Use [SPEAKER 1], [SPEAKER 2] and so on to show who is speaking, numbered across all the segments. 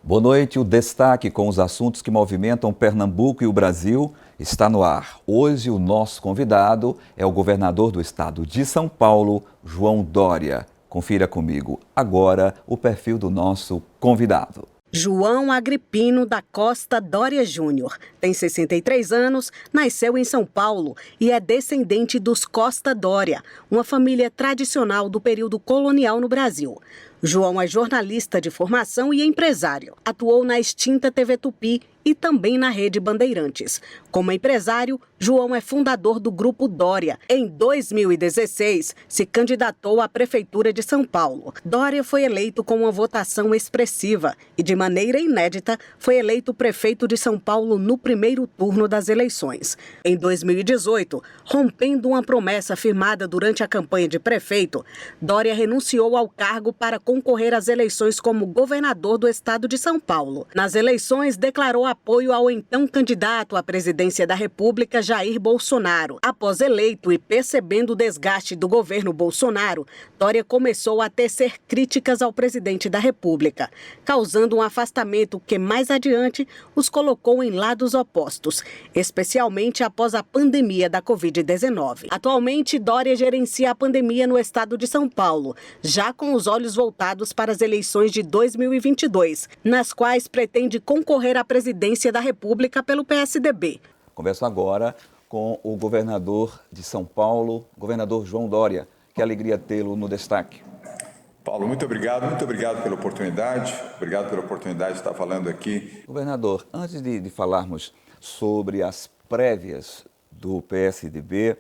[SPEAKER 1] Boa noite. O destaque com os assuntos que movimentam Pernambuco e o Brasil está no ar. Hoje o nosso convidado é o governador do estado de São Paulo, João Dória. Confira comigo agora o perfil do nosso convidado.
[SPEAKER 2] João Agripino da Costa Dória Júnior. Tem 63 anos, nasceu em São Paulo e é descendente dos Costa Dória, uma família tradicional do período colonial no Brasil. João é jornalista de formação e empresário. Atuou na extinta TV Tupi e também na Rede Bandeirantes. Como empresário, João é fundador do Grupo Dória. Em 2016, se candidatou à Prefeitura de São Paulo. Dória foi eleito com uma votação expressiva e, de maneira inédita, foi eleito prefeito de São Paulo no primeiro turno das eleições. Em 2018, rompendo uma promessa firmada durante a campanha de prefeito, Dória renunciou ao cargo para concorrer às eleições como governador do estado de São Paulo. Nas eleições, declarou apoio ao então candidato à presidência da República, Jair Bolsonaro. Após eleito e percebendo o desgaste do governo Bolsonaro, Dória começou a tecer críticas ao presidente da República, causando um afastamento que mais adiante os colocou em lados opostos, especialmente após a pandemia da Covid-19. Atualmente, Dória gerencia a pandemia no estado de São Paulo, já com os olhos voltados para as eleições de 2022, nas quais pretende concorrer à presidência da República pelo PSDB.
[SPEAKER 1] Converso agora com o governador de São Paulo, governador João Dória. Que alegria tê-lo no destaque.
[SPEAKER 3] Paulo, muito obrigado pela oportunidade, obrigado pela oportunidade de estar falando aqui.
[SPEAKER 1] Governador, antes de falarmos sobre as prévias do PSDB,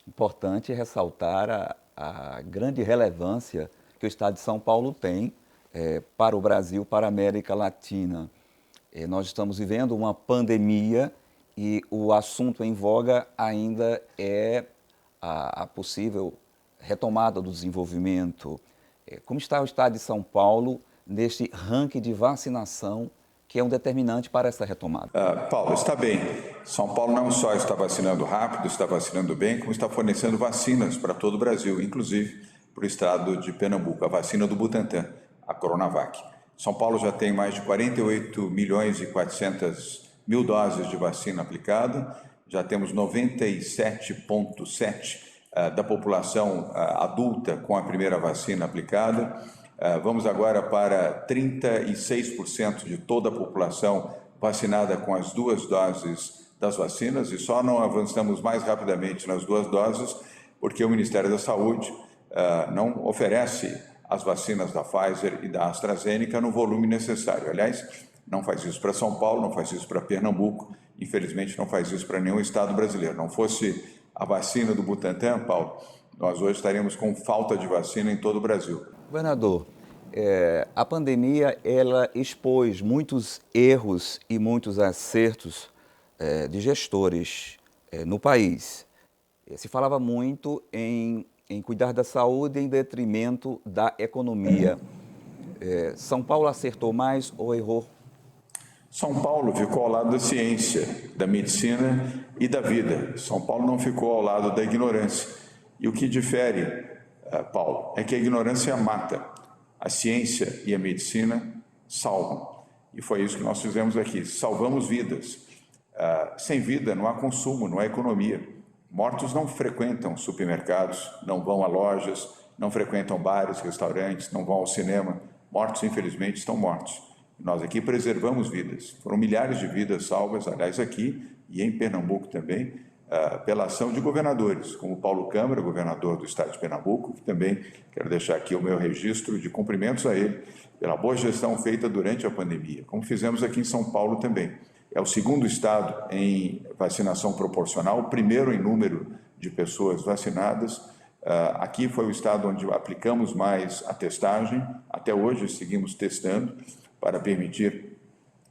[SPEAKER 1] importante ressaltar a grande relevância que o estado de São Paulo tem para o Brasil, para a América Latina. Nós estamos vivendo uma pandemia e o assunto em voga ainda é a possível retomada do desenvolvimento. Como está o estado de São Paulo neste ranking de vacinação que é um determinante para essa retomada?
[SPEAKER 3] Paulo, está bem. São Paulo não só está vacinando rápido, está vacinando bem, como está fornecendo vacinas para todo o Brasil, inclusive para o estado de Pernambuco, a vacina do Butantan, a Coronavac. São Paulo já tem mais de 48.400.000 doses de vacina aplicada, já temos 97,7% da população adulta com a primeira vacina aplicada. Vamos agora para 36% de toda a população vacinada com as 2 doses das vacinas, e só não avançamos mais rapidamente nas 2 doses porque o Ministério da Saúde não oferece as vacinas da Pfizer e da AstraZeneca no volume necessário. Aliás, não faz isso para São Paulo, não faz isso para Pernambuco, infelizmente não faz isso para nenhum estado brasileiro. Não fosse a vacina do Butantan, Paulo, nós hoje estaríamos com falta de vacina em todo o Brasil.
[SPEAKER 1] Governador, a pandemia ela expôs muitos erros e muitos acertos de gestores no país. Se falava muito em cuidar da saúde em detrimento da economia. São Paulo acertou mais ou errou?
[SPEAKER 3] São Paulo ficou ao lado da ciência, da medicina e da vida. São Paulo não ficou ao lado da ignorância. E o que difere, Paulo, é que a ignorância mata. A ciência e a medicina salvam. E foi isso que nós fizemos aqui. Salvamos vidas. Sem vida não há consumo, não há economia. Mortos não frequentam supermercados, não vão a lojas, não frequentam bares, restaurantes, não vão ao cinema. Mortos, infelizmente, estão mortos. Nós aqui preservamos vidas. Foram milhares de vidas salvas, aliás, aqui e em Pernambuco também, pela ação de governadores, como Paulo Câmara, governador do estado de Pernambuco, que também quero deixar aqui o meu registro de cumprimentos a ele pela boa gestão feita durante a pandemia, como fizemos aqui em São Paulo também. É o segundo estado em vacinação proporcional, o primeiro em número de pessoas vacinadas. Aqui foi o estado onde aplicamos mais a testagem. Até hoje seguimos testando para permitir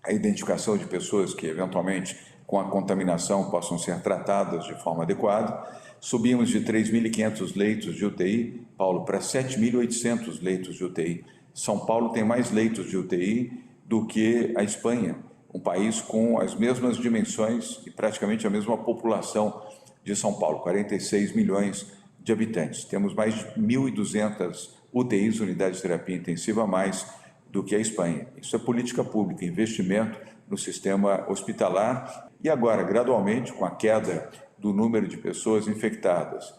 [SPEAKER 3] a identificação de pessoas que eventualmente com a contaminação possam ser tratadas de forma adequada. Subimos de 3.500 leitos de UTI, Paulo, para 7.800 leitos de UTI. São Paulo tem mais leitos de UTI do que a Espanha, um país com as mesmas dimensões e praticamente a mesma população de São Paulo, 46 milhões de habitantes. Temos mais de 1.200 UTIs, unidades de terapia intensiva a mais do que a Espanha. Isso é política pública, investimento no sistema hospitalar e agora, gradualmente, com a queda do número de pessoas infectadas,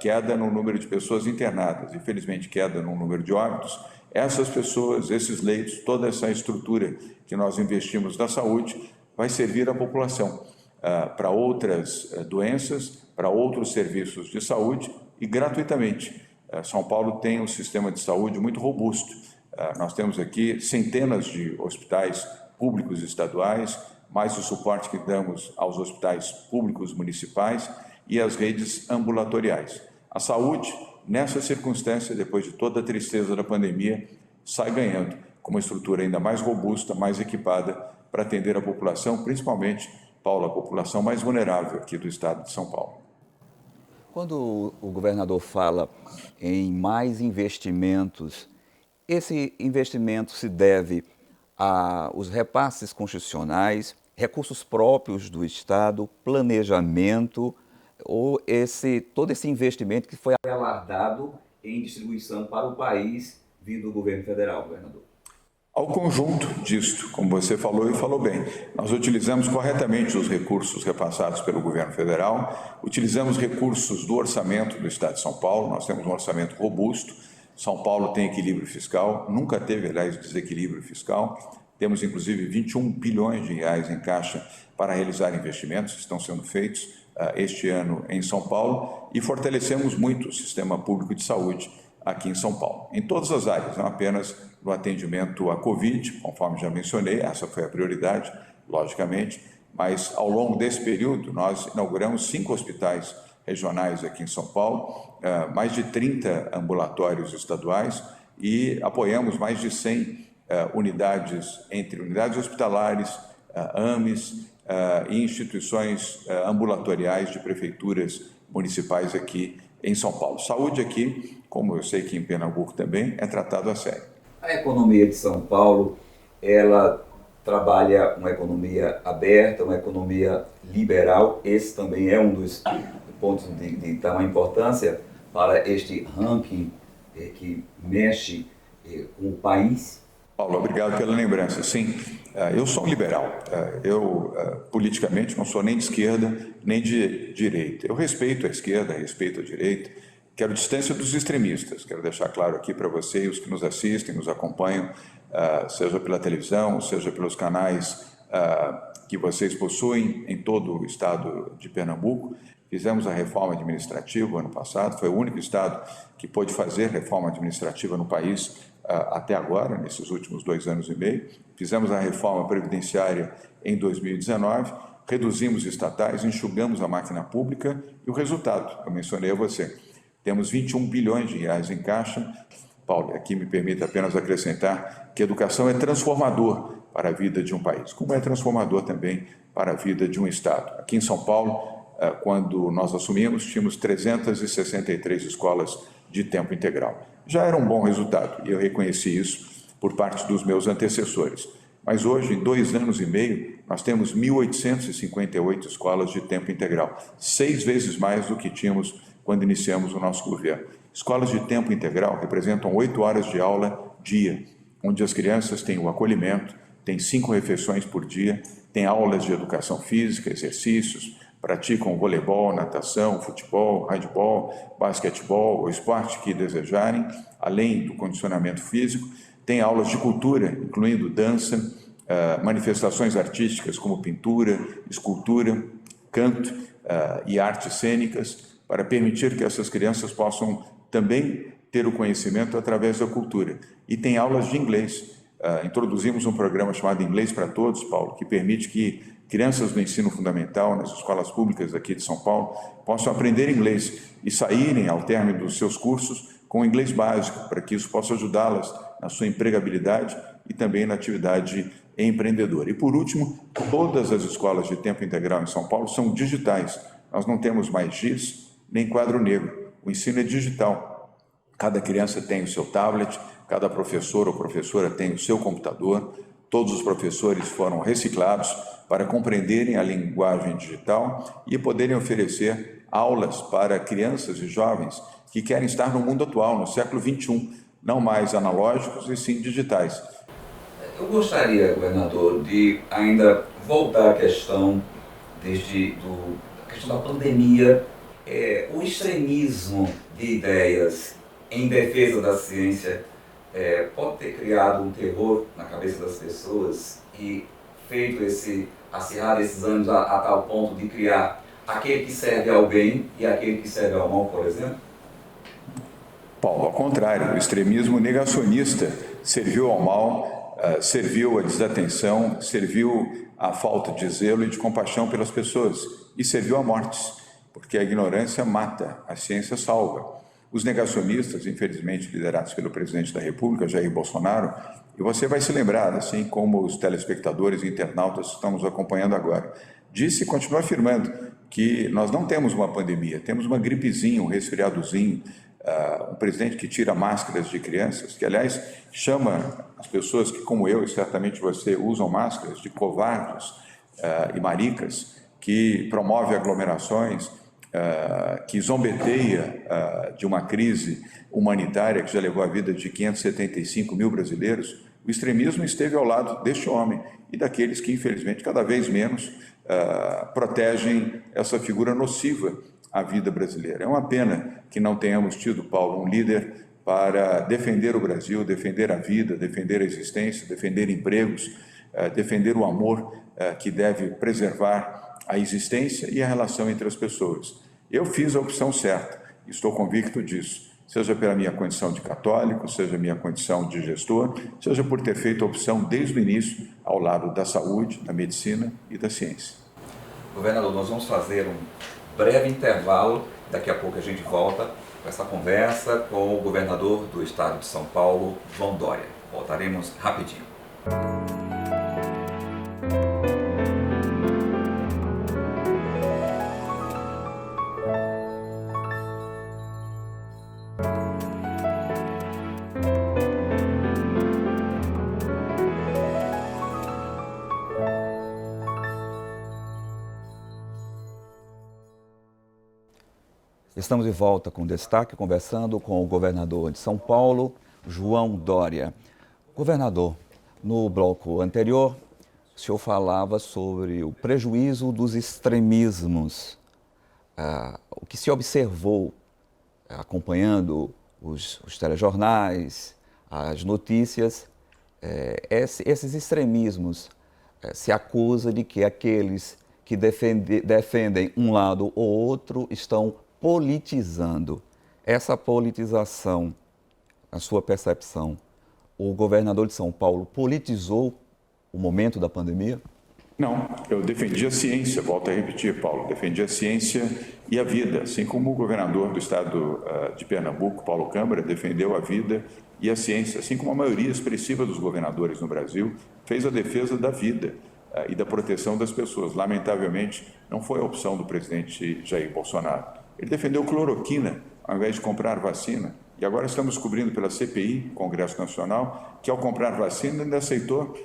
[SPEAKER 3] queda no número de pessoas internadas, infelizmente queda no número de óbitos, essas pessoas, esses leitos, toda essa estrutura que nós investimos na saúde vai servir à população para outras doenças, para outros serviços de saúde e gratuitamente. São Paulo tem um sistema de saúde muito robusto. Nós temos aqui centenas de hospitais públicos e estaduais, mais o suporte que damos aos hospitais públicos municipais e às redes ambulatoriais. A saúde, nessa circunstância, depois de toda a tristeza da pandemia, sai ganhando com uma estrutura ainda mais robusta, mais equipada para atender a população, principalmente, Paulo, a população mais vulnerável aqui do estado de São Paulo.
[SPEAKER 1] Quando o governador fala em mais investimentos, esse investimento se deve aos repasses constitucionais, recursos próprios do Estado, planejamento, ou todo esse investimento que foi alardado em distribuição para o país vindo do governo federal, governador?
[SPEAKER 3] Ao conjunto disto, como você falou e falou bem, nós utilizamos corretamente os recursos repassados pelo governo federal, utilizamos recursos do orçamento do Estado de São Paulo, nós temos um orçamento robusto, São Paulo tem equilíbrio fiscal, nunca teve, aliás, desequilíbrio fiscal, temos inclusive 21 bilhões de reais em caixa para realizar investimentos que estão sendo feitos este ano em São Paulo e fortalecemos muito o sistema público de saúde aqui em São Paulo, em todas as áreas, não apenas no atendimento à Covid, conforme já mencionei, essa foi a prioridade, logicamente, mas ao longo desse período nós inauguramos 5 hospitais regionais aqui em São Paulo, mais de 30 ambulatórios estaduais e apoiamos mais de 100 unidades, entre unidades hospitalares, AMES e instituições ambulatoriais de prefeituras municipais aqui em São Paulo. Saúde aqui, como eu sei que em Pernambuco também, é tratado a sério.
[SPEAKER 1] A economia de São Paulo, ela trabalha uma economia aberta, uma economia liberal. Esse também é um dos pontos de tamanha importância para este ranking que mexe com o país.
[SPEAKER 3] Paulo, obrigado pela lembrança. Sim, eu sou um liberal. Eu, politicamente, não sou nem de esquerda nem de direita. Eu respeito a esquerda, respeito a direita. Quero distância dos extremistas. Quero deixar claro aqui para vocês, os que nos assistem, nos acompanham, seja pela televisão, seja pelos canais que vocês possuem em todo o estado de Pernambuco. Fizemos a reforma administrativa ano passado, foi o único estado que pôde fazer reforma administrativa no país até agora, nesses últimos 2 anos e meio. Fizemos a reforma previdenciária em 2019, reduzimos estatais, enxugamos a máquina pública e o resultado, eu mencionei a você, temos 21 bilhões de reais em caixa. Paulo, aqui me permita apenas acrescentar que a educação é transformador para a vida de um país, como é transformador também para a vida de um estado. Aqui em São Paulo, quando nós assumimos, tínhamos 363 escolas de tempo integral. Já era um bom resultado, e eu reconheci isso por parte dos meus antecessores. Mas hoje, em 2 anos e meio, nós temos 1.858 escolas de tempo integral, 6 vezes mais do que tínhamos quando iniciamos o nosso governo. Escolas de tempo integral representam 8 horas de aula dia, onde as crianças têm o acolhimento, têm 5 refeições por dia, têm aulas de educação física, exercícios, praticam voleibol, natação, futebol, handebol, basquetebol, o esporte que desejarem, além do condicionamento físico. Tem aulas de cultura, incluindo dança, manifestações artísticas como pintura, escultura, canto e artes cênicas, para permitir que essas crianças possam também ter o conhecimento através da cultura. E tem aulas de inglês. Introduzimos um programa chamado Inglês para Todos, Paulo, que permite que crianças do ensino fundamental, nas escolas públicas aqui de São Paulo, possam aprender inglês e saírem, ao término dos seus cursos, com inglês básico, para que isso possa ajudá-las na sua empregabilidade e também na atividade empreendedora. E, por último, todas as escolas de tempo integral em São Paulo são digitais. Nós não temos mais giz nem quadro negro. O ensino é digital. Cada criança tem o seu tablet, cada professor ou professora tem o seu computador, todos os professores foram reciclados para compreenderem a linguagem digital e poderem oferecer aulas para crianças e jovens que querem estar no mundo atual, no século XXI, não mais analógicos e sim digitais.
[SPEAKER 1] Eu gostaria, governador, de ainda voltar à questão a questão da pandemia, o extremismo de ideias em defesa da ciência pode ter criado um terror na cabeça das pessoas e feito acirrar esses ânimos a tal ponto de criar aquele que serve ao bem e aquele que serve ao mal, por exemplo?
[SPEAKER 3] Paulo, ao contrário, o extremismo negacionista serviu ao mal, serviu à desatenção, serviu à falta de zelo e de compaixão pelas pessoas e serviu a mortes, porque a ignorância mata, a ciência salva. Os negacionistas, infelizmente liderados pelo presidente da República, Jair Bolsonaro, e você vai se lembrar, assim como os telespectadores e internautas que estão nos acompanhando agora, disse e continua afirmando que nós não temos uma pandemia, temos uma gripezinha, um resfriadozinho, um presidente que tira máscaras de crianças, que, aliás, chama as pessoas que, como eu e certamente você, usam máscaras de covardes e maricas, que promove aglomerações, que zombeteia de uma crise humanitária que já levou a vida de 575 mil brasileiros. O extremismo esteve ao lado deste homem e daqueles que, infelizmente, cada vez menos protegem essa figura nociva à vida brasileira. É uma pena que não tenhamos tido, Paulo, um líder para defender o Brasil, defender a vida, defender a existência, defender empregos, defender o amor que deve preservar a existência e a relação entre as pessoas. Eu fiz a opção certa, estou convicto disso, seja pela minha condição de católico, seja minha condição de gestor, seja por ter feito a opção desde o início ao lado da saúde, da medicina e da ciência.
[SPEAKER 1] Governador, nós vamos fazer um breve intervalo, daqui a pouco a gente volta com essa conversa com o governador do estado de São Paulo, João Dória. Voltaremos rapidinho. Estamos de volta com destaque, conversando com o governador de São Paulo, João Dória. Governador, no bloco anterior, o senhor falava sobre o prejuízo dos extremismos. O que se observou, acompanhando os telejornais, as notícias, esses extremismos se acusa de que aqueles que defendem um lado ou outro estão politizando. Essa politização, na sua percepção, o governador de São Paulo politizou o momento da pandemia?
[SPEAKER 3] Não, eu defendi a ciência, volto a repetir, Paulo, defendi a ciência e a vida, assim como o governador do estado de Pernambuco, Paulo Câmara, defendeu a vida e a ciência, assim como a maioria expressiva dos governadores no Brasil fez a defesa da vida e da proteção das pessoas. Lamentavelmente, não foi a opção do presidente Jair Bolsonaro. Ele defendeu cloroquina ao invés de comprar vacina. E agora estamos descobrindo pela CPI, Congresso Nacional, que ao comprar vacina ainda aceitou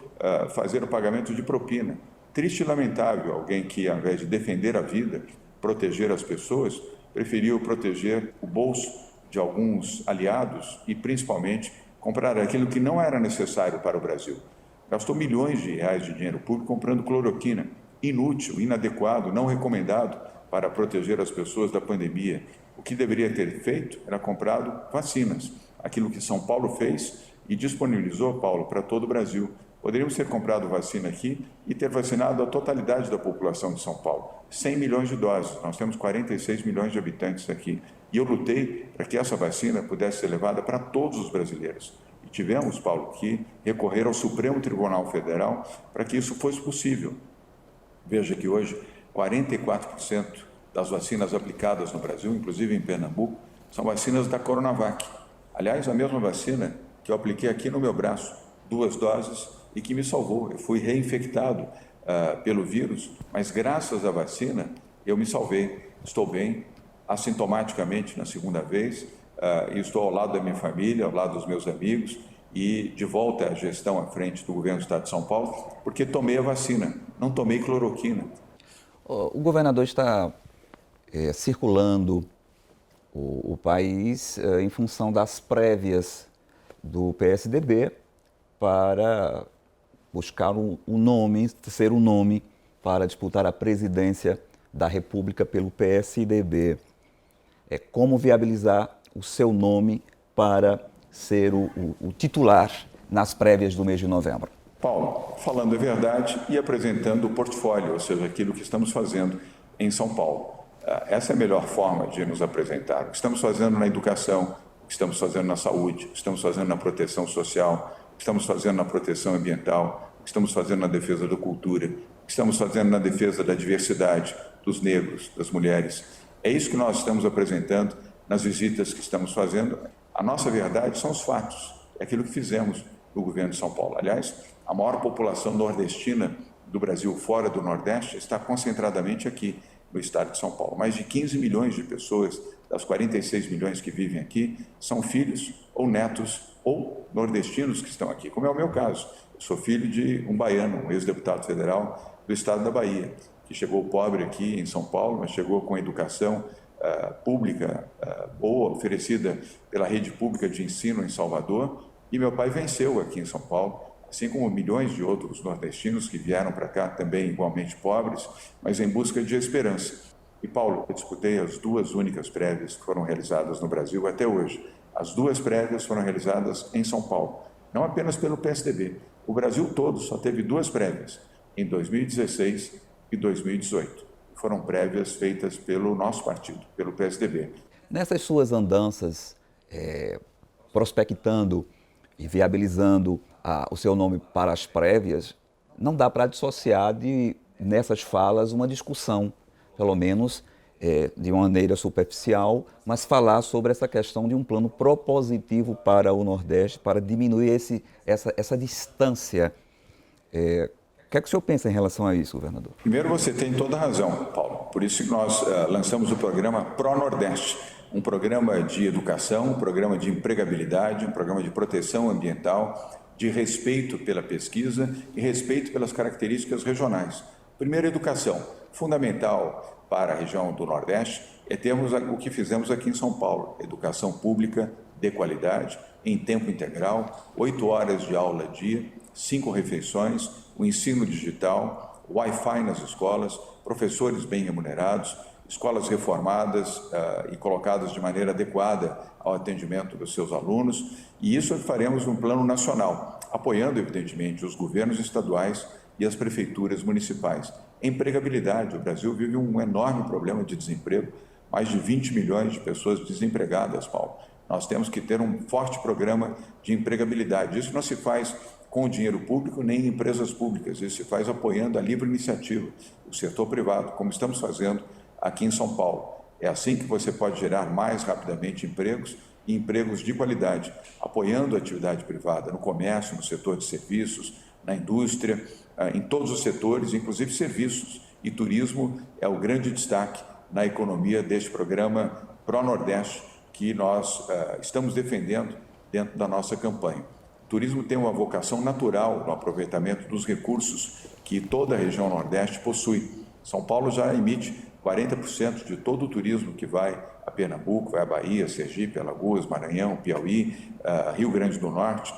[SPEAKER 3] fazer o pagamento de propina. Triste e lamentável alguém que, ao invés de defender a vida, proteger as pessoas, preferiu proteger o bolso de alguns aliados e, principalmente, comprar aquilo que não era necessário para o Brasil. Gastou milhões de reais de dinheiro público comprando cloroquina, inútil, inadequado, não recomendado para proteger as pessoas da pandemia. O que deveria ter feito era comprado vacinas, aquilo que São Paulo fez e disponibilizou, Paulo, para todo o Brasil. Poderíamos ter comprado vacina aqui e ter vacinado a totalidade da população de São Paulo. 100 milhões de doses, nós temos 46 milhões de habitantes aqui. E eu lutei para que essa vacina pudesse ser levada para todos os brasileiros. E tivemos, Paulo, que recorrer ao Supremo Tribunal Federal para que isso fosse possível. Veja que hoje 44% das vacinas aplicadas no Brasil, inclusive em Pernambuco, são vacinas da Coronavac. Aliás, a mesma vacina que eu apliquei aqui no meu braço, 2 doses, e que me salvou. Eu fui reinfectado pelo vírus, mas graças à vacina eu me salvei. Estou bem, assintomaticamente na segunda vez, e estou ao lado da minha família, ao lado dos meus amigos, e de volta à gestão à frente do governo do estado de São Paulo, porque tomei a vacina, não tomei cloroquina.
[SPEAKER 1] O governador está circulando o país em função das prévias do PSDB para buscar um nome, ser um nome para disputar a presidência da República pelo PSDB. Como viabilizar o seu nome para ser o titular nas prévias do mês de novembro?
[SPEAKER 3] Paulo, falando a verdade e apresentando o portfólio, ou seja, aquilo que estamos fazendo em São Paulo. Essa é a melhor forma de nos apresentar. O que estamos fazendo na educação, o que estamos fazendo na saúde, o que estamos fazendo na proteção social, o que estamos fazendo na proteção ambiental, o que estamos fazendo na defesa da cultura, o que estamos fazendo na defesa da diversidade, dos negros, das mulheres. É isso que nós estamos apresentando nas visitas que estamos fazendo. A nossa verdade são os fatos, é aquilo que fizemos no governo de São Paulo. Aliás, a maior população nordestina do Brasil fora do Nordeste está concentradamente aqui no estado de São Paulo. Mais de 15 milhões de pessoas, das 46 milhões que vivem aqui, são filhos ou netos ou nordestinos que estão aqui, como é o meu caso. Eu sou filho de um baiano, um ex-deputado federal do estado da Bahia, que chegou pobre aqui em São Paulo, mas chegou com educação pública boa, oferecida pela rede pública de ensino em Salvador, e meu pai venceu aqui em São Paulo, assim como milhões de outros nordestinos que vieram para cá também igualmente pobres, mas em busca de esperança. E, Paulo, eu disputei as 2 únicas prévias que foram realizadas no Brasil até hoje. As 2 prévias foram realizadas em São Paulo, não apenas pelo PSDB. O Brasil todo só teve 2 prévias, em 2016 e 2018. Foram prévias feitas pelo nosso partido, pelo PSDB.
[SPEAKER 1] Nessas suas andanças, prospectando e viabilizando o seu nome para as prévias, não dá para dissociar nessas falas uma discussão, pelo menos de uma maneira superficial, mas falar sobre essa questão de um plano propositivo para o Nordeste, para diminuir essa distância. O que é que o senhor pensa em relação a isso, governador?
[SPEAKER 3] Primeiro, você tem toda a razão, Paulo. Por isso que nós lançamos o programa Pro-Nordeste, um programa de educação, um programa de empregabilidade, um programa de proteção ambiental, de respeito pela pesquisa e respeito pelas características regionais. Primeiro, educação. Fundamental para a região do Nordeste é termos o que fizemos aqui em São Paulo, educação pública de qualidade, em tempo integral, 8 horas de aula dia, 5 refeições, o ensino digital, Wi-Fi nas escolas, professores bem remunerados, escolas reformadas e colocadas de maneira adequada ao atendimento dos seus alunos, e isso faremos um plano nacional, apoiando, evidentemente, os governos estaduais e as prefeituras municipais. Empregabilidade, o Brasil vive um enorme problema de desemprego, mais de 20 milhões de pessoas desempregadas, Paulo. Nós temos que ter um forte programa de empregabilidade. Isso não se faz com o dinheiro público nem em empresas públicas, isso se faz apoiando a livre iniciativa, o setor privado, como estamos fazendo aqui em São Paulo. É assim que você pode gerar mais rapidamente empregos e empregos de qualidade, apoiando a atividade privada no comércio, no setor de serviços, na indústria, em todos os setores, inclusive serviços. E turismo é o grande destaque na economia deste programa Pro-Nordeste que nós estamos defendendo dentro da nossa campanha. O turismo tem uma vocação natural no aproveitamento dos recursos que toda a região Nordeste possui. São Paulo já emite 40% de todo o turismo que vai a Pernambuco, vai a Bahia, Sergipe, Alagoas, Maranhão, Piauí, Rio Grande do Norte,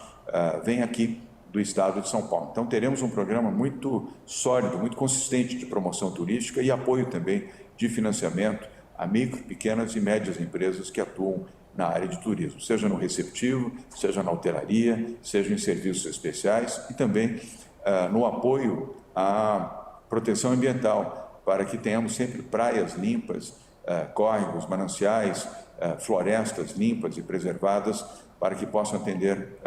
[SPEAKER 3] vem aqui do estado de São Paulo. Então teremos um programa muito sólido, muito consistente de promoção turística e apoio também de financiamento a micro, pequenas e médias empresas que atuam na área de turismo, seja no receptivo, seja na hotelaria, seja em serviços especiais e também no apoio à proteção ambiental, para que tenhamos sempre praias limpas, córregos, mananciais, florestas limpas e preservadas, para que possam atender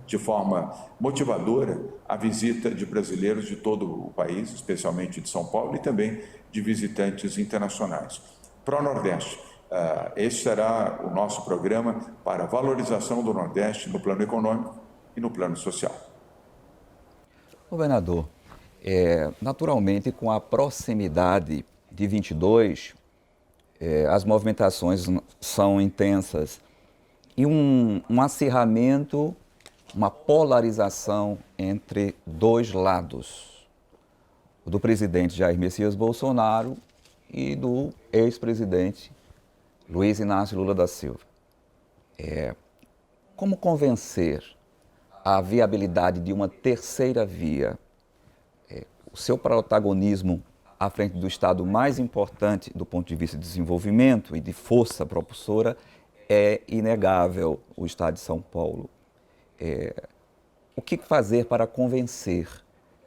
[SPEAKER 3] de forma motivadora a visita de brasileiros de todo o país, especialmente de São Paulo, e também de visitantes internacionais. Pro-Nordeste, este será o nosso programa para a valorização do Nordeste no plano econômico e no plano social.
[SPEAKER 1] Governador, naturalmente, com a proximidade de 22, as movimentações são intensas e um acirramento, uma polarização entre dois lados, o do presidente Jair Messias Bolsonaro e do ex-presidente Luiz Inácio Lula da Silva. Como convencer a viabilidade de uma terceira via. O seu protagonismo à frente do Estado mais importante do ponto de vista de desenvolvimento e de força propulsora é inegável, o Estado de São Paulo. O que fazer para convencer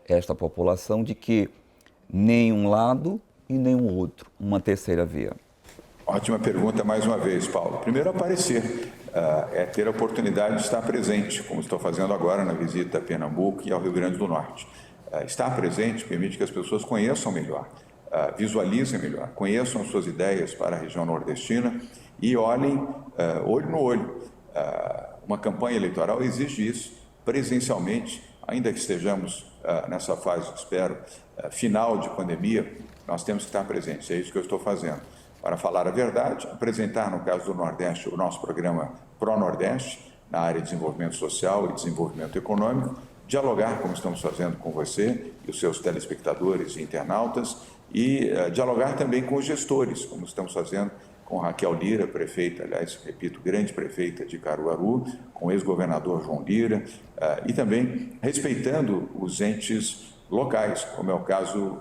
[SPEAKER 1] esta população de que nem um lado e nem o outro, uma terceira via?
[SPEAKER 3] Ótima pergunta mais uma vez, Paulo. Primeiro, aparecer, é ter a oportunidade de estar presente, como estou fazendo agora na visita a Pernambuco e ao Rio Grande do Norte. Estar presente permite que as pessoas conheçam melhor, visualizem melhor, conheçam as suas ideias para a região nordestina e olhem olho no olho. Uma campanha eleitoral exige isso presencialmente, ainda que estejamos nessa fase, espero, final de pandemia, nós temos que estar presentes, é isso que eu estou fazendo. Para falar a verdade, apresentar, no caso do Nordeste, o nosso programa Pro-Nordeste, na área de desenvolvimento social e desenvolvimento econômico, dialogar, como estamos fazendo com você e os seus telespectadores e internautas, e dialogar também com os gestores, como estamos fazendo com Raquel Lira, prefeita, aliás, repito, grande prefeita de Caruaru, com o ex-governador João Lira, e também respeitando os entes locais, como é o caso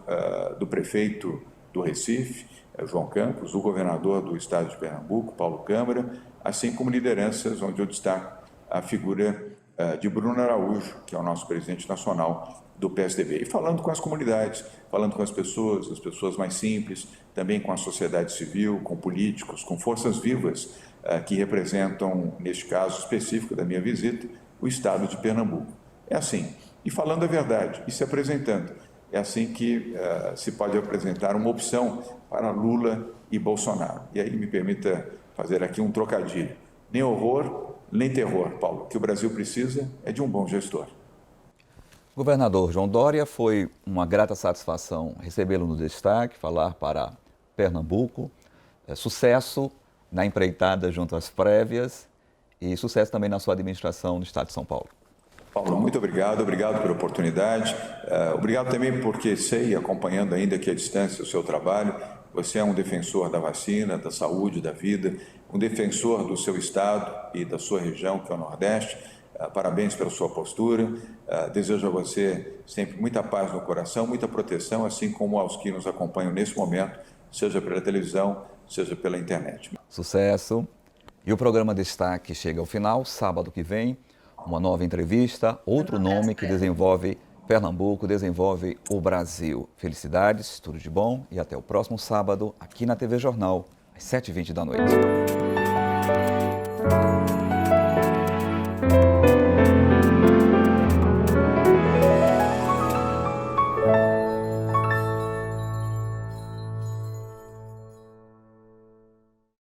[SPEAKER 3] do prefeito do Recife, João Campos, o governador do estado de Pernambuco, Paulo Câmara, assim como lideranças onde eu destaco a figura de Bruno Araújo, que é o nosso presidente nacional do PSDB. E falando com as comunidades, falando com as pessoas mais simples, também com a sociedade civil, com políticos, com forças vivas que representam, neste caso específico da minha visita, o estado de Pernambuco. É assim, e falando a verdade, e se apresentando. É assim que se pode apresentar uma opção para Lula e Bolsonaro. E aí me permita fazer aqui um trocadilho. Nem horror, nem terror, Paulo. O que o Brasil precisa é de um bom gestor.
[SPEAKER 1] Governador João Dória, foi uma grata satisfação recebê-lo no destaque, falar para Pernambuco. Sucesso na empreitada junto às prévias e sucesso também na sua administração no estado de São Paulo.
[SPEAKER 3] Paulo, muito obrigado pela oportunidade. Obrigado também porque sei, acompanhando ainda aqui à distância o seu trabalho, você é um defensor da vacina, da saúde, da vida, um defensor do seu estado e da sua região, que é o Nordeste. Parabéns pela sua postura. Desejo a você sempre muita paz no coração, muita proteção, assim como aos que nos acompanham nesse momento, seja pela televisão, seja pela internet.
[SPEAKER 1] Sucesso. E o programa Destaque chega ao final, sábado que vem. Uma nova entrevista, outro nome que desenvolve Pernambuco, desenvolve o Brasil. Felicidades, tudo de bom e até o próximo sábado aqui na TV Jornal, às 7h20 da noite.